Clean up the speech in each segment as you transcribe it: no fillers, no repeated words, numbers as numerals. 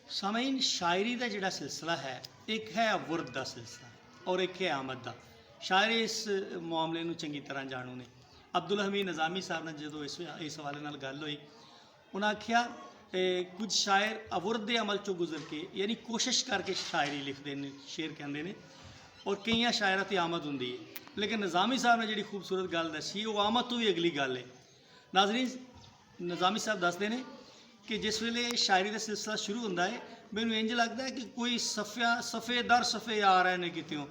सामीन शायरी का जिहड़ा सिलसिला है, एक है वुरद का सिलसिला और एक है आमद का। शायर इस मामले में चंगी तरह जाणू ने। अब्दुल हमीद निज़ामी साहब ने जो इस हवाले नाल गल हुई, उन्हें आख्या कुछ शायर अवुरद के अमल चो गुजर के यानी कोशिश करके शायरी लिखते हैं, शेर कहते हैं, और कई शायरां ते आमद होंदी है। लेकिन निज़ामी साहब ने जी खूबसूरत गल दसी वो आमद तो भी अगली गल है। नाज़रीन, निज़ामी साहब दसते हैं कि जिस वेले शायरी का सिलसिला शुरू होता है, मैनू इंज लगता है कि कोई सफ़े दर सफ़े आ रहे हैं कितों,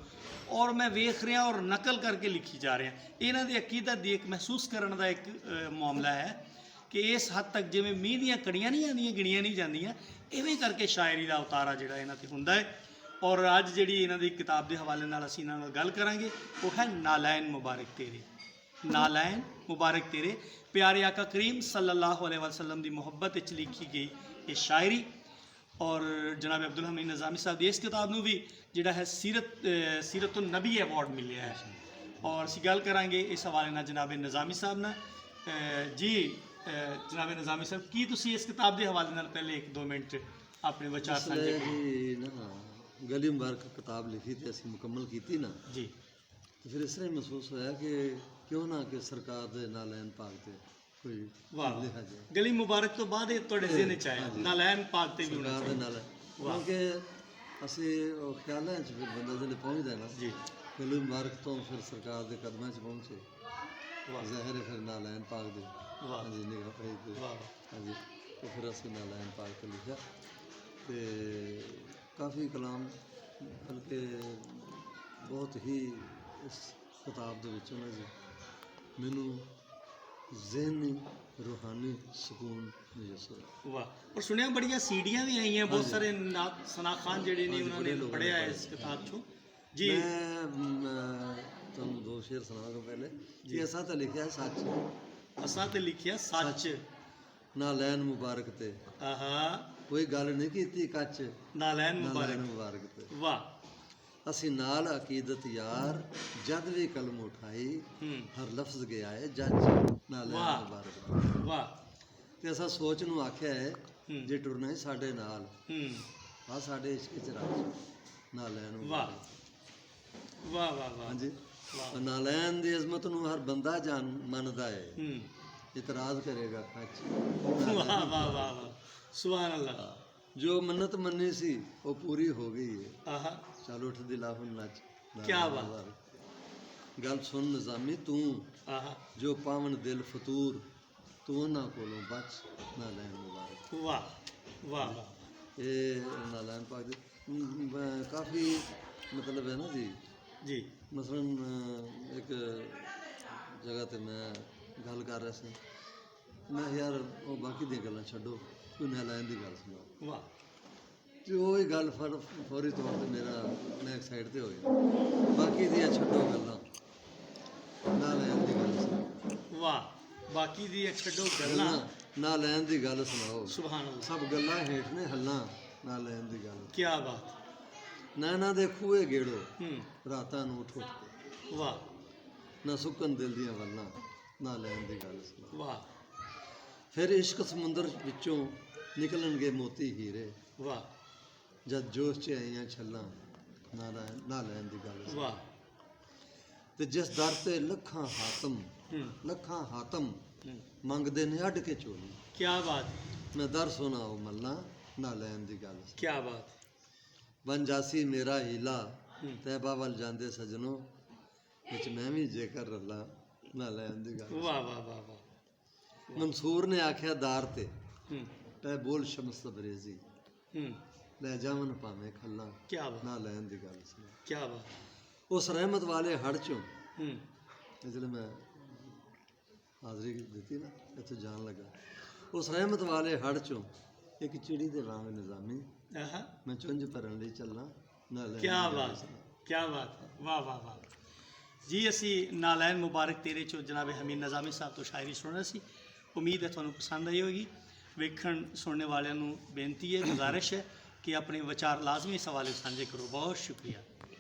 और मैं वेख रहा और नकल करके लिखी जा रहा। इन्हां दी अकीदत दी एक महसूस करने का एक मामला है कि इस हद तक जिवें मीह दीयां कड़ियां नहीं आंदियां, गिणियां नहीं जांदियां, इवें करके शायरी का उतारा जिहड़ा इन्हां ते हुंदा है। और अज जिहड़ी इन्हां दी किताब के हवाले नाल असीं इन्हां नाल गल करांगे, वो है नालैन मुबारक तेरे। नालैन मुबारक तेरे, प्यारे आका करीम सल्लल्लाहु अलैहि वसल्लम की मुहब्बत विच लिखी गई ये शायरी। और जनाब अब्दुल हमीद निज़ामी साहब की इस किताब में भी जिहड़ा है सीरत नबी अवार्ड मिले है। और असीं गल करांगे इस हवाले नाल जनाब निज़ामी साहब नाल। जी जनाब निज़ामी साहब, की तुसीं इस किताब के हवाले नाल पहले 1-2 मिनट अपने विचार साझे करो। गली मुबारक किताब लिखी तो असीं मुकम्मल की ना जी, तो फिर इस तरह महसूस होया कि क्यों ना कि सरकार दे नालैन पाक ते कोई लिखा जाए। गली मुबारक तो बाद तुहाडे ज़हन च आया नालैन पाक ते भी होना सरकार दे चाहिए। नाल, क्योंकि असीं ख्यालां च फिर बंदा जिसले पहुँचदा ना जी, गली मुबारक तो फिर सरकार दे कदमां च पहुँचे, ज़ाहिर है फिर नालैन पाक दे हाँ जी निगाह पई ते हाँ जी, तो फिर असीं नालैन पाक ते लिखा। तो काफ़ी कलाम बल्कि बहुत ही इस किताब दे विच ना जी मैनू ज़हनी रूहानी सुकून मुयसर। वाह। और सुनिया बड़िया सीडियाँ भी आई हैं, बहुत सारे सना खान जिहड़े ने उन्होंने पढ़िया है इस किताब चो। जी, मैं तुम 2 शेर सुनाऊंगा पहले कि ऐसा तो लिखा है सच, असां ते लिखिया सच। नालैन मुबारक ते आहा, कोई गल नहीं कीती कच, नालैन नालैन मुबारक। मुबारक ते वाह। असी नाल अकीदत यार जद भी कलम उठाई हर लफ्ज गया है जज नालैन वाह। मुबारक ते। वाह। ते असा सोच नूं आख्या है जे टुरना है साडे नाल आ साडे इश्क च रच नालैन वाह मुबारक। वाह वाह वाह। हाँ जी, नालैन दी अजमत नूं हर बंदा जान मनदा है, इतराज करेगा खच। वाह वाह वाह वाह, सुभान अल्लाह। जो मन्नत मन्नी सी वो पूरी हो गई है, आहा, चल उठ दिला हुन नच। क्या बात। गल सुन निज़ामी तू आहा, जो पावन दिल फतूर तू ना कोलों बच नालैन मुबारक। वाह वाह वाह। ये नालैन पाक दी काफ़ी मतलब है ना जी। जी, मसलन एक जगह ते मैं गल कर रहा सी, मैं यार वो बाकी दी गल्लां छड्डो, कोई नालैन दी गल सुनाओ। वाह। तो वही गल फौरी तौर पर मेरा मैं एक साइड पर हो गया, बाकी दियां छड्डो गल्लां नालैन दी गल सुनाओ। वाह, बाकी दी छड्डो गल्लां नालैन दी गल सुनाओ। सुभान अल्लाह, सब गल्लां हेठ ने हल्लां नालैन दी गल। क्या बात। नैना दे खूहे गेड़ो रातां नूं उठ उठ के वाह ना सुकन दिल दियां वल्लां नालैन दी गल सुनाओ। वाह फिर इश्क समुंदर विचों निकलणगे मोती हीरे वाह जद जोश च आईयां छल्लां नालैन दी गल सुनाओ। वाह। ते जिस दर ते लखां हातम मंगदे ने अड के चोली, क्या बात। मैं दर सुना ओ मल्ला नालैन दी गल। क्या बात। बन जासी मेरा हीला तैबा वल जांदे सजनों विच मैं भी जेकर रला नालैन दी गल। वाह वाह वाह वाह। मंसूर ने आख्या दार ते तै बोल शम्स तबरेज़ी लै जावन भावें खल्लां क्या बात। नालैन दी गल सुना। क्या बात। उस रहमत वाले हड़ चों जिसले मैं हाज़री दी ना इत्थों जान लगा, उस रहमत वाले हड़ चों एक चिड़ी दे वांग निज़ामी आहा, मैं चुंझ भरन लई चलना नालैन। क्या बात। क्या बात। वाह वाह वाह। जी, असी नालैन मुबारक तेरे चो जनाब हमीद निज़ामी साहब तो शायरी सुनना सी। उम्मीद है तुहानूं पसंद आई होगी। वेखण सुनने वालियां नूं बेनती है, गुजारिश है कि अपने विचार लाजमी इस हवाले सांझे करो। बहुत शुक्रिया।